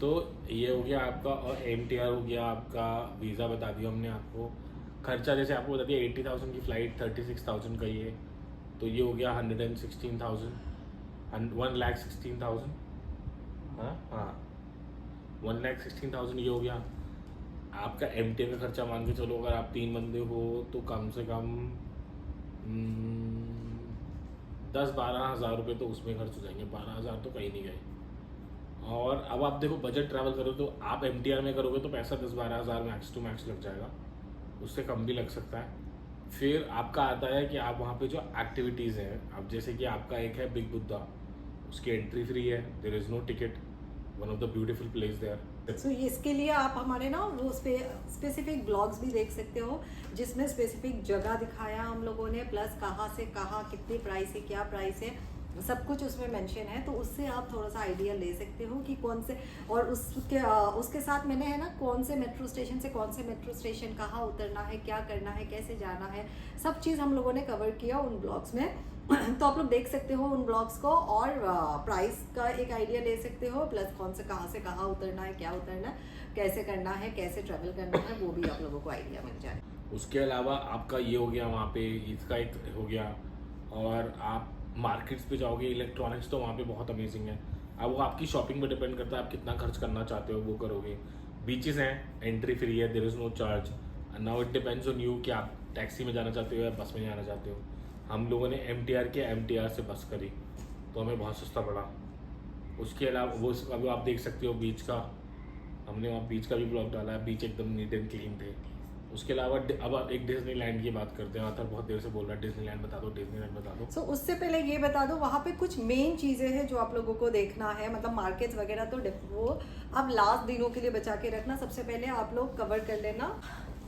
तो ये हो गया आपका। और MTR हो गया आपका। वीज़ा बता दिया हमने आपको। खर्चा जैसे आपको बता दिया 80,000 की फ़्लाइट, 36,000 का ये। तो ये हो गया 116,000, 1,16,000। हाँ 1,16,000 ये हो गया आपका। MTR का खर्चा मान के चलो, अगर आप 3 बंदे हो तो कम से कम 10-12 हज़ार रुपये तो उसमें खर्च हो जाएंगे। 12 हज़ार तो कहीं नहीं गए। और अब आप देखो बजट ट्रैवल करो तो आप MTR में करोगे तो पैसा 10-12 हज़ार मैक्स टू मैक्स लग जाएगा, उससे कम भी लग सकता है। फिर आपका आता है कि आप वहाँ पे जो एक्टिविटीज़ हैं, अब जैसे कि आपका एक है बिग बुद्धा, उसकी एंट्री फ्री है, there is no ticket, one of the beautiful place there. So इसके लिए आप हमारे ना वो स्पेसिफिक ब्लॉग्स भी देख सकते हो जिसमें स्पेसिफिक जगह दिखाया हम लोगों ने, प्लस कहाँ से कहाँ कितनी प्राइस है, क्या प्राइस है, सब कुछ उसमें मेंशन है। तो उससे आप थोड़ा सा आइडिया ले सकते हो कि कौन से, और उसके साथ मैंने है ना कौन से मेट्रो स्टेशन से कौन से मेट्रो स्टेशन, कहाँ उतरना है, क्या करना है, कैसे जाना है, सब चीज़ हम लोगों ने कवर किया उन ब्लॉग्स में। तो आप लोग देख सकते हो उन ब्लॉग्स को और प्राइस का एक आइडिया ले सकते हो, प्लस कौन से कहाँ से कहाँ उतरना है, क्या उतरना है, कैसे करना है, कैसे ट्रैवल करना है, वो भी आप लोगों को आइडिया मिल जाए। उसके अलावा आपका ये हो गया वहाँ पे, इसका एक हो गया। और आप मार्केट्स पे जाओगे, इलेक्ट्रॉनिक्स तो वहाँ पे बहुत अमेजिंग है। अब वो आपकी शॉपिंग पे डिपेंड करता है, आप कितना खर्च करना चाहते हो वो करोगे। बीचेस हैं, एंट्री फ्री है, there is no charge. Now it depends on you कि आप टैक्सी में जाना चाहते हो या बस में जाना चाहते हो। हम लोगों ने MTR से बस करी तो हमें बहुत सस्ता पड़ा। उसके अलावा वो अब आप देख सकते हो बीच का, हमने वहाँ बीच का भी ब्लॉग डाला है। बीच एकदम नीट एंड क्लीन थे। उसके अलावा अब एक डिज्नीलैंड की बात करते हैं। आतर बहुत देर से बोल रहा है डिज्नीलैंड बता दो, डिज्नीलैंड बता दो। सो उससे पहले ये बता दो, वहाँ पे कुछ मेन चीज़ें हैं जो आप लोगों को देखना है, मतलब मार्केट्स वगैरह तो वो अब लास्ट दिनों के लिए बचा के रखना, सबसे पहले आप लोग कवर कर लेना।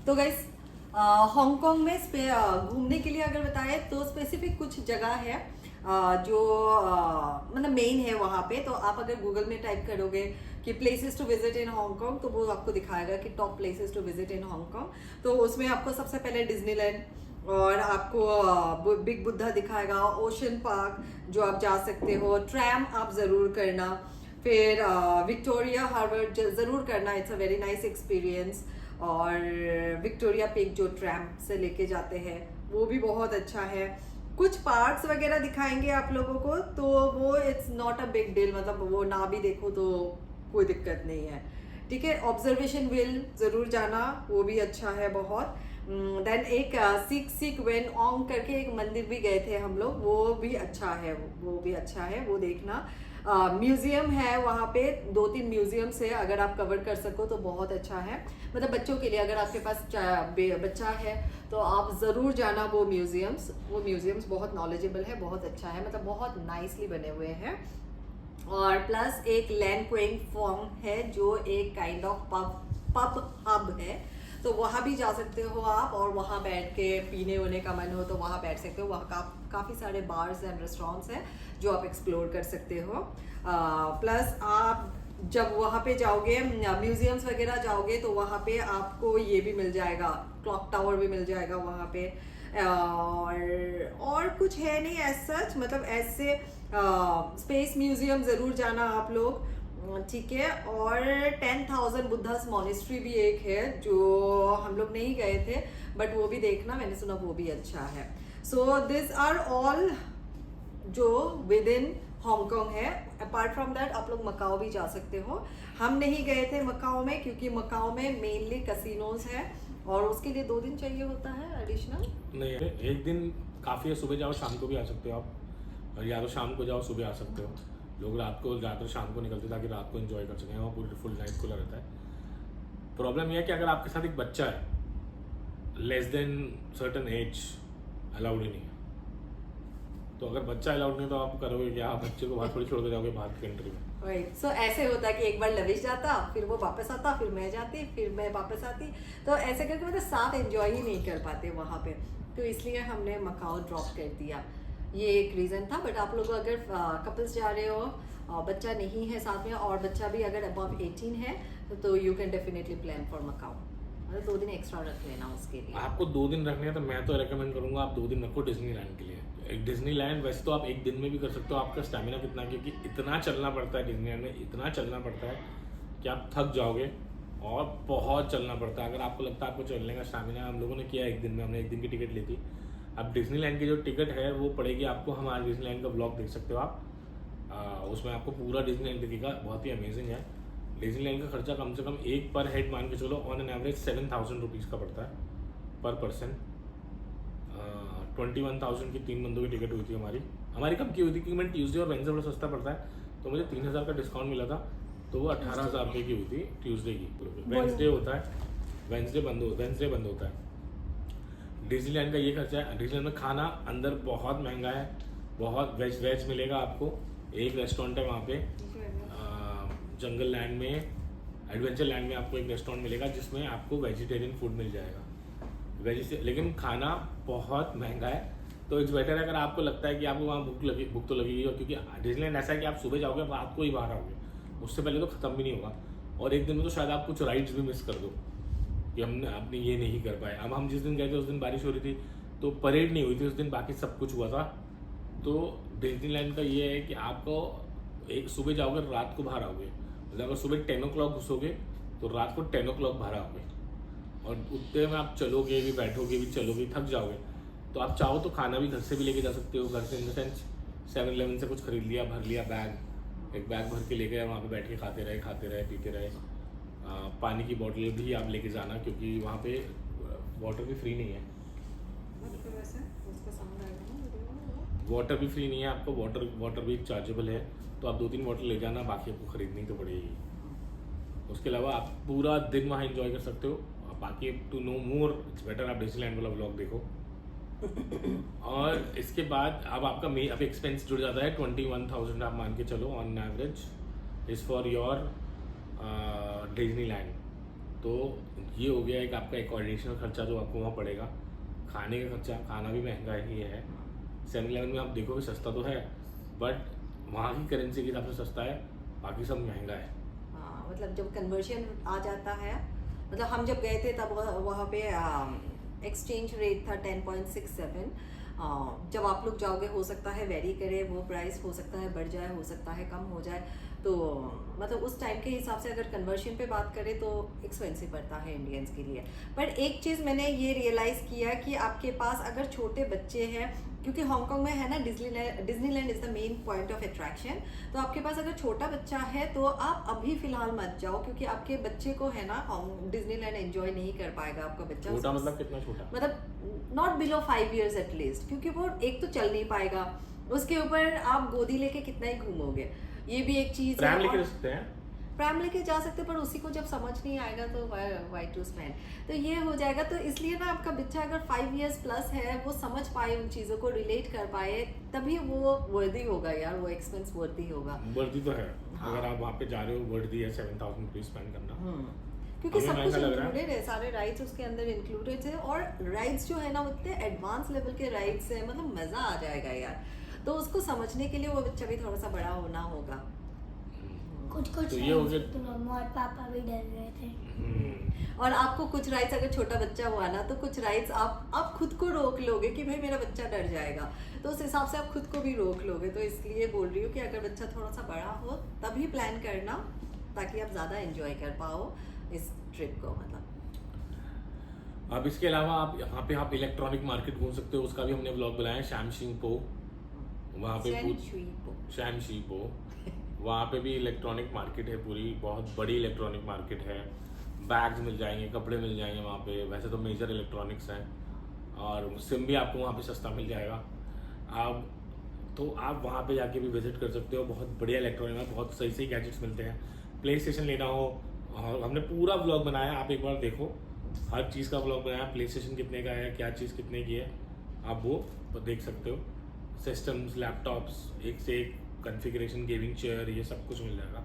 तो गाइस हांगकांग में घूमने के लिए अगर बताए तो स्पेसिफिक कुछ जगह है जो मतलब मेन है वहाँ पे। तो आप अगर गूगल में टाइप करोगे कि places to visit in Hong Kong तो वो आपको दिखाएगा कि top places to visit in Hong Kong. तो उसमें आपको सबसे पहले डिज्नीलैंड और आपको बिग बुद्धा दिखाएगा, ओशन पार्क जो आप जा सकते हो, ट्रैम आप ज़रूर करना, फिर विक्टोरिया हार्बर ज़रूर करना, it's a very nice experience. और विक्टोरिया पीक जो ट्रैम से लेके जाते हैं वो भी बहुत अच्छा है। कुछ पार्क्स वगैरह दिखाएंगे आप लोगों को, तो वो it's not a big deal, मतलब वो ना भी देखो तो कोई दिक्कत नहीं है, ठीक है। ऑब्जर्वेशन विल ज़रूर जाना, वो भी अच्छा है बहुत। देन एक सिक वेन ओंग करके एक मंदिर भी गए थे हम लोग, वो भी अच्छा है, वो देखना। म्यूजियम है वहाँ पे, 2-3 म्यूजियम्स है, अगर आप कवर कर सको तो बहुत अच्छा है। मतलब बच्चों के लिए अगर आपके पास बच्चा है तो आप ज़रूर जाना वो म्यूजियम्स बहुत नॉलेजेबल है, बहुत अच्छा है, मतलब बहुत नाइसली बने हुए हैं। और प्लस एक लैन क्वेंग फॉर्म है जो एक काइंड ऑफ पब हब है। तो वहाँ भी जा सकते हो आप, और वहाँ बैठ के पीने वीने का मन हो तो वहाँ बैठ सकते हो। वहाँ काफ़ी सारे बार्स एंड रेस्टोरेंट्स हैं जो आप एक्सप्लोर कर सकते हो। प्लस आप जब वहाँ पे जाओगे, म्यूजियम्स वगैरह जाओगे, तो वहाँ पे आपको ये भी मिल जाएगा, क्लॉक टावर भी मिल जाएगा वहाँ पे। और कुछ है नहीं एज सच, मतलब ऐसे स्पेस म्यूजियम ज़रूर जाना आप लोग, ठीक है। और 10,000 बुद्धास मॉनेस्ट्री भी एक है जो हम लोग नहीं गए थे, बट वो भी देखना, मैंने सुना वो भी अच्छा है। सो दिस आर ऑल जो विद इन हांगकांग है। अपार्ट फ्रॉम दैट आप लोग मकाओ भी जा सकते हो। हम नहीं गए थे मकाओ में, क्योंकि मकाओ में मेनली कैसीनोज है और उसके लिए 2 दिन चाहिए होता है एडिशनल। नहीं, एक दिन काफ़ी है, सुबह जाओ शाम को भी आ सकते हो आप, और या तो शाम को जाओ सुबह आ सकते हो। लोग रात को ज़्यादातर शाम को निकलते ताकि रात को एंजॉय कर सकें, वहाँ पूरी फुल नाइट खुला रहता है। प्रॉब्लम यह है कि अगर आपके साथ एक बच्चा है, less than certain age allowed ही नहीं है। तो अगर बच्चा अलाउड नहीं तो आप करोगे क्या? आप बच्चे को बाहर थोड़ी छोड़ के जाओगे बाहर की कंट्री में। राइट, सो ऐसे होता है कि एक बार लविश जाता, फिर वो वापस आता, फिर मैं जाती, फिर मैं वापस आती, तो ऐसे करके मतलब साथ एंजॉय ही नहीं कर पाते वहाँ पे। तो इसलिए हमने मकाओ ड्रॉप कर दिया, ये एक रीज़न था। बट आप लोग अगर कपल्स जा रहे हो, बच्चा नहीं है साथ में, और बच्चा भी अगर अबव 18 है, तो you can definitely plan for Macau. मतलब 2 दिन एक्स्ट्रा रख लेना उसके लिए। आपको 2 दिन रखने हैं तो मैं तो रेकमेंड करूंगा आप 2 दिन रखो डिज्नीलैंड के लिए। एक डिज्नीलैंड वैसे तो आप एक दिन में भी कर सकते हो, आपका स्टैमिना कितना, क्योंकि इतना चलना पड़ता है डिज्नीलैंड में, इतना चलना पड़ता है कि आप थक जाओगे, और बहुत चलना पड़ता है। अगर आपको लगता है आपको चलने का स्टैमिना, हम लोगों ने किया एक दिन में, हमने एक दिन की टिकट ली थी। अब डिज्नीलैंड की जो टिकट है वो पड़ेगी आपको, हमारे डिज्नीलैंड का ब्लॉग देख सकते हो आप, उसमें आपको पूरा डिज्नीलैंड दिखेगा, बहुत ही अमेजिंग है। डिज्नीलैंड का खर्चा कम से कम एक पर हेड मान के चलो ऑन एन एवरेज 7,000 रुपीज़ का पड़ता है पर पर्सन। 21,000 की 3 बंदों की टिकट हुई थी हमारी कब की हुई थी, क्योंकि मैंने ट्यूसडे और वेडनेसडे बड़ा सस्ता पड़ता है, तो मुझे 3,000 का डिस्काउंट मिला था, तो वो 18,000 रुपये की हुई थी ट्यूसडे की। वेडनेसडे होता है, वेडनेसडे बंद होता है। डिज्नीलैंड का ये खर्चा है। डिज्नीलैंड में खाना अंदर बहुत महंगा है, बहुत वेज मिलेगा आपको। एक रेस्टोरेंट है वहाँ पे जंगल लैंड में, एडवेंचर लैंड में आपको एक रेस्टोरेंट मिलेगा जिसमें आपको वेजिटेरियन फूड मिल जाएगा, लेकिन खाना बहुत महंगा है। तो इट्स बेटर अगर आपको लगता है कि आपको वहाँ भूख तो लगेगी, क्योंकि डिज्नीलैंड ऐसा है कि आप सुबह जाओगे रात को ही बाहर आओगे, उससे पहले तो ख़त्म भी नहीं होगा, और एक दिन में तो शायद आप कुछ राइड्स भी मिस कर दो कि हमने ये नहीं कर पाए। अब हम जिस दिन गए थे उस दिन बारिश हो रही थी, तो परेड नहीं हुई थी उस दिन, बाकी सब कुछ हुआ था। तो डिज्नीलैंड का ये है कि आपको एक सुबह जाओगे रात को बाहर आओगे, मतलब अगर सुबह 10 o'clock घुसोगे तो रात को 10 o'clock बाहर आओगे, और उतने में आप चलोगे भी, बैठोगे भी, चलोगे, थक जाओगे। तो आप चाहो तो खाना भी घर से भी लेके जा सकते हो, घर से इन द सेंस 7-Eleven से कुछ खरीद लिया, भर लिया एक बैग भर के ले गए, वहाँ पे बैठ के खाते रहे पीते रहे। पानी की बोतल भी आप लेके जाना, क्योंकि वहाँ पे वाटर भी फ्री नहीं है, वाटर भी फ्री नहीं है आपको, वाटर भी चार्जेबल है, तो आप 2-3 बॉटल ले जाना, बाकी आपको खरीदनी तो पड़ेगी। उसके अलावा आप पूरा दिन वहाँ एंजॉय कर सकते हो। बाकी to know more it's better आप डिज्नीलैंड वाला व्लॉग देखो। और इसके बाद अब आपका अब एक्सपेंस जुड़ जाता है 21,000 आप मान के चलो on average is for your Disneyland. तो ये हो गया एक आपका एक एडिशनल खर्चा जो आपको वहाँ पड़ेगा। खाने का खर्चा, खाना भी महंगा ही है। 7-Eleven में आप देखोगे सस्ता तो है, बट वहाँ की करेंसी के हिसाब से सस्ता है, बाकी सब महंगा है। हाँ, मतलब जब कन्वर्शन आ जाता है, मतलब हम जब गए थे तब वहाँ पे एक्सचेंज रेट था 10.67। जब आप लोग जाओगे हो सकता है वेरी करे वो प्राइस, हो सकता है बढ़ जाए, हो सकता है कम हो जाए। तो मतलब उस टाइम के हिसाब से अगर कन्वर्शन पे बात करें तो एक्सपेंसिव पड़ता है इंडियंस के लिए। पर एक चीज़ मैंने ये रियलाइज़ किया कि आपके पास अगर छोटे बच्चे हैं, क्योंकि हांगकांग में है ना Disneyland is the main point of attraction, तो आपके पास अगर छोटा बच्चा है तो आप अभी फ़िलहाल मत जाओ, क्योंकि आपके बच्चे को है ना डिज्नीलैंड एंजॉय नहीं कर पाएगा आपका बच्चा। छोटा मतलब कितना छोटा? मतलब नॉट बिलो 5 years एटलीस्ट, क्योंकि वो एक तो चल नहीं पाएगा, उसके ऊपर आप गोदी लेके कितना ही घूमोगे, ये भी एक चीज़ है। प्रैम लेके सकते हैं, प्रैम लेके जा सकते, पर उसी को जब समझ नहीं आएगा तो वाई टू स्पेंड, तो ये हो जाएगा। तो इसलिए ना आपका बच्चा अगर 5 years प्लस है, वो समझ पाए उन चीज़ों को, रिलेट कर पाए, तभी वो वर्दी होगा यार, वो एक्सपेंस वर्दी होगा। वर्दी तो है। हाँ। अगर आप वहाँ पे जा रहे हो वर्दी है 7,000 रुपीज स्पेंड करना। क्योंकि हमें सब कुछ महंगा लग रहा है। इंक्लूडेड है, सारे राइड्स उसके अंदर इंक्लूडेड है, और राइड्स जो है ना उतने एडवांस लेवल के राइड्स है, मतलब मजा आ जाएगा यार। तो उसको समझने के लिए वो बच्चा भी थोड़ा सा बड़ा होना होगा। कुछ तो ये हो गया। तो मम्मा और पापा भी डर रहे थे। और आपको कुछ राइड्स, अगर छोटा बच्चा हुआ ना तो कुछ राइड्स आप खुद को रोक लोगे कि भाई मेरा बच्चा डर जाएगा, तो उस हिसाब से आप खुद को भी रोक लोगे। तो इसलिए बोल रही हूँ कि अगर बच्चा थोड़ा सा बड़ा हो तभी प्लान करना, ताकि आप ज़्यादा एंजॉय कर पाओ इस ट्रिप को। मतलब अब इसके अलावा आप यहाँ पे आप इलेक्ट्रॉनिक मार्केट घूम सकते हो, उसका भी हमने ब्लॉग बनाया है, शैमशिंगपो। वहाँ पे शैमशिंगपो वहाँ पे भी इलेक्ट्रॉनिक मार्केट है पूरी, बहुत बड़ी इलेक्ट्रॉनिक मार्केट है। बैग्स मिल जाएंगे, कपड़े मिल जाएंगे वहाँ पे, वैसे तो मेजर इलेक्ट्रॉनिक्स हैं, और सिम भी आपको वहाँ पे सस्ता मिल जाएगा। आप वहाँ पे जाके भी विजिट कर सकते हो, बहुत बढ़िया इलेक्ट्रॉनिक है, बहुत सही सही गैजेट्स मिलते हैं। प्ले स्टेशन लेना हो, और हमने पूरा ब्लॉग बनाया, आप एक बार देखो, हर चीज़ का ब्लॉग बनाया, प्ले स्टेशन कितने का है, क्या चीज़ कितने की है, आप वो देख सकते हो। सिस्टम्स, लैपटॉप्स, एक से एक कॉन्फ़िगरेशन, गेमिंग चेयर, ये सब कुछ मिल जाएगा।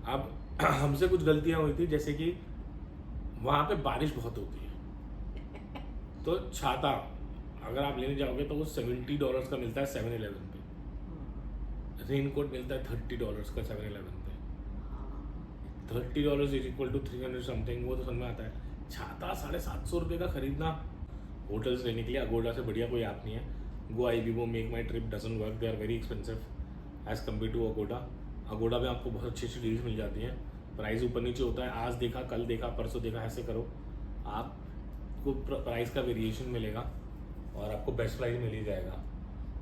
अब हमसे कुछ गलतियाँ हुई थी, जैसे कि वहाँ पे बारिश बहुत होती है, तो छाता अगर आप लेने जाओगे तो वो $70 का मिलता है 7-Eleven पे। रेनकोट मिलता है $30 का 7-Eleven पे। $30 इज इक्वल टू 300 समथिंग, वो तो समझ में आता है। छाता $750 का खरीदना होटल्स लेने के लिए, अगोडा से बढ़िया कोई ऐप नहीं है। Go IBIBO, make my trip doesn't work, they are very expensive as compare to Agoda. Agoda में आपको बहुत अच्छी अच्छी डील्स मिल जाती हैं, प्राइस ऊपर नीचे होता है, आज देखा कल देखा परसों देखा, ऐसे करो आपको प्राइस का वेरिएशन मिलेगा और आपको बेस्ट प्राइस मिल ही जाएगा।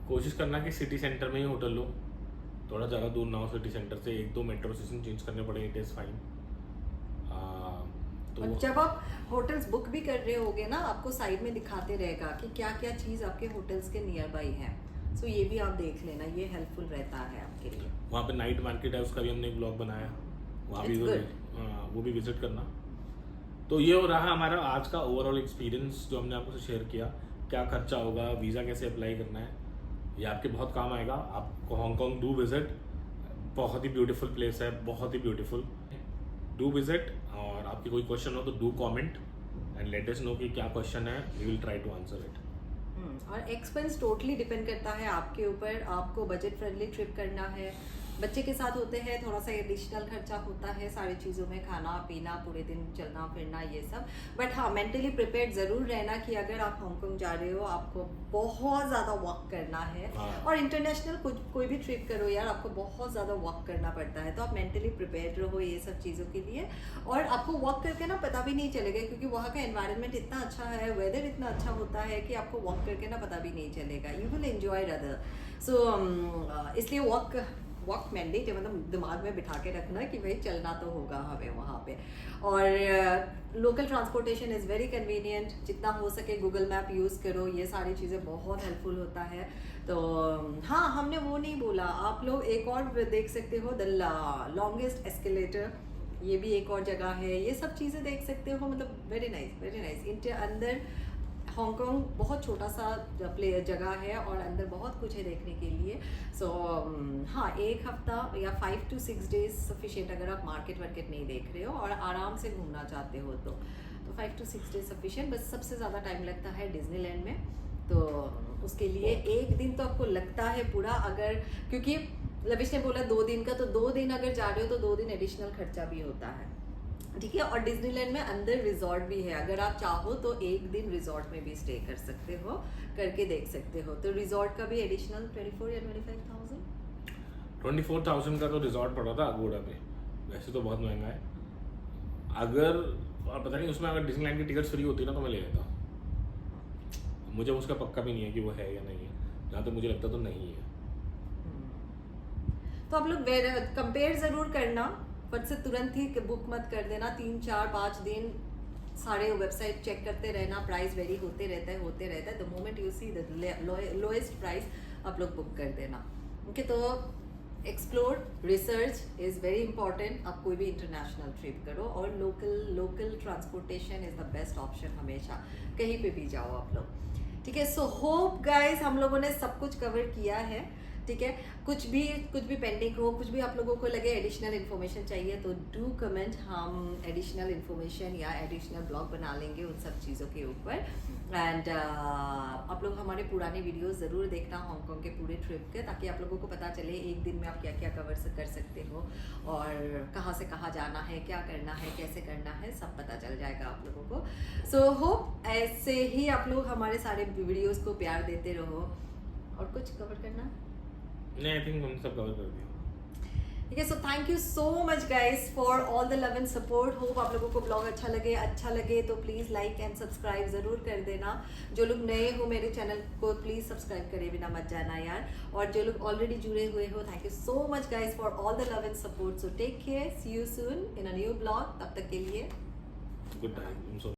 कोशिश करना कि सिटी सेंटर में ही होटल लो, थोड़ा ज़्यादा दूर ना हो सिटी सेंटर से, 1-2 मेट्रो स्टेशन चेंज करने पड़ेंगे, इट इज़ फाइन। और जब आप होटल्स बुक भी कर रहे होगे ना, आपको साइड में दिखाते रहेगा कि क्या क्या चीज़ आपके होटल्स के नियर बाई है, सो ये भी आप देख लेना, ये हेल्पफुल रहता है आपके लिए। वहाँ पे नाइट मार्केट है, उसका भी हमने एक ब्लॉग बनाया, वहाँ भी वो भी विजिट करना। तो ये हो रहा हमारा आज का ओवरऑल एक्सपीरियंस जो हमने आपको शेयर किया। क्या खर्चा होगा, वीज़ा कैसे अप्लाई करना है, ये आपके बहुत काम आएगा। आपको हांगकांग डू विजिट, बहुत ही ब्यूटीफुल प्लेस है, बहुत ही ब्यूटीफुल, डू विजिट। और आपकी कोई क्वेश्चन हो तो do comment and let us know कि क्या क्वेश्चन है, we will try to answer it. और एक्सपेंस टोटली डिपेंड करता है आपके ऊपर, आपको बजट फ्रेंडली ट्रिप करना है, बच्चे के साथ होते हैं थोड़ा सा एडिशनल खर्चा होता है सारी चीज़ों में, खाना पीना, पूरे दिन चलना फिरना, ये सब। बट हाँ, मेंटली प्रिपेयर्ड ज़रूर रहना कि अगर आप हांगकांग जा रहे हो आपको बहुत ज़्यादा वॉक करना है। और इंटरनेशनल कोई भी ट्रिप करो यार, आपको बहुत ज़्यादा वॉक करना पड़ता है, तो आप मेंटली प्रिपेयर्ड रहो ये सब चीज़ों के लिए। और आपको वॉक करके ना पता भी नहीं चलेगा, क्योंकि वहाँ का एनवायरनमेंट इतना अच्छा है, वेदर इतना अच्छा होता है कि आपको वॉक करके ना पता भी नहीं चलेगा, यू विल एंजॉय रदर। सो इसलिए वॉक मैंडेट है, मतलब दिमाग में बिठा के रखना कि भाई चलना तो होगा हमें वहाँ पे। और local transportation is very convenient, जितना हो सके गूगल मैप यूज़ करो, ये सारी चीज़ें बहुत हेल्पफुल होता है। तो हाँ, हमने वो नहीं बोला, आप लोग एक और देख सकते हो, द लॉन्गेस्ट एस्केलेटर, ये भी एक और जगह है, ये सब चीज़ें देख सकते हो, मतलब वेरी नाइस वेरी नाइस। इनके अंदर हांगकांग बहुत छोटा सा जगह है और अंदर बहुत कुछ है देखने के लिए। सो हाँ, एक हफ्ता या 5 to 6 days सफिशिएंट, अगर आप मार्केट नहीं देख रहे हो और आराम से घूमना चाहते हो तो 5 to 6 days सफिशिएंट। बस सबसे ज़्यादा टाइम लगता है डिज्नीलैंड में, तो उसके लिए एक दिन तो आपको लगता है पूरा, अगर क्योंकि लविश ने बोला 2 दिन का, तो 2 दिन अगर जा रहे हो तो 2 दिन एडिशनल खर्चा भी होता है, ठीक है। और डिज्नीलैंड में अंदर रिजॉर्ट भी है, अगर आप चाहो तो एक दिन रिजॉर्ट में भी स्टे कर सकते हो, करके देख सकते हो। तो रिजॉर्ट का भी एडिशनल 24 या 25,000 24,000 का तो रिजॉर्ट पड़ा था अगोड़ा पे, वैसे तो बहुत महंगा है। अगर पता नहीं उसमें अगर डिज्नीलैंड की टिकट्स फ्री होती ना तो मैं ले लेता, मुझे उसका पक्का भी नहीं है कि वो है या नहीं है, जहाँ तक मुझे लगता तो नहीं है। तो आप लोग कंपेयर ज़रूर करना, फट से तुरंत ही बुक मत कर देना, 3, 4, 5 दिन सारे वेबसाइट चेक करते रहना, प्राइस वेरी होते रहता है। The moment you see the lowest price आप लोग बुक कर देना, ओके। तो explore, research is very important. आप कोई भी इंटरनेशनल ट्रिप करो, और local transportation is the best option हमेशा, कहीं पे भी जाओ आप लोग, ठीक है। सो होप गाइस हम लोगों ने सब कुछ कवर किया है। ठीक है। कुछ भी पेंडिंग हो, कुछ भी आप लोगों को लगे एडिशनल इन्फॉर्मेशन चाहिए तो डू कमेंट, हम एडिशनल इन्फॉर्मेशन या एडिशनल ब्लॉग बना लेंगे उन सब चीज़ों के ऊपर। एंड आप लोग हमारे पुराने वीडियोस ज़रूर देखना हांगकांग के पूरे ट्रिप के, ताकि आप लोगों को पता चले एक दिन में आप क्या क्या कवर कर सकते हो और कहाँ से कहाँ जाना है, क्या करना है, कैसे करना है, सब पता चल जाएगा आप लोगों को। सो होप ऐसे ही आप लोग हमारे सारे वीडियोस को प्यार देते रहो। और कुछ कवर करना नहीं, आई थिंक हम सब कवर कर दिया। ठीक है। So thank you so much guys for all the love and support. Hope आप लोगों को ब्लॉग अच्छा लगे तो प्लीज़ लाइक एंड सब्सक्राइब ज़रूर कर देना। जो लोग नए हो मेरे चैनल को प्लीज़ सब्सक्राइब करे बिना मत जाना यार। और जो लोग ऑलरेडी जुड़े हुए हो, thank you so much guys for all the love and support. So take care, see you soon in a new blog. तब तक के लिए गुड नाइट।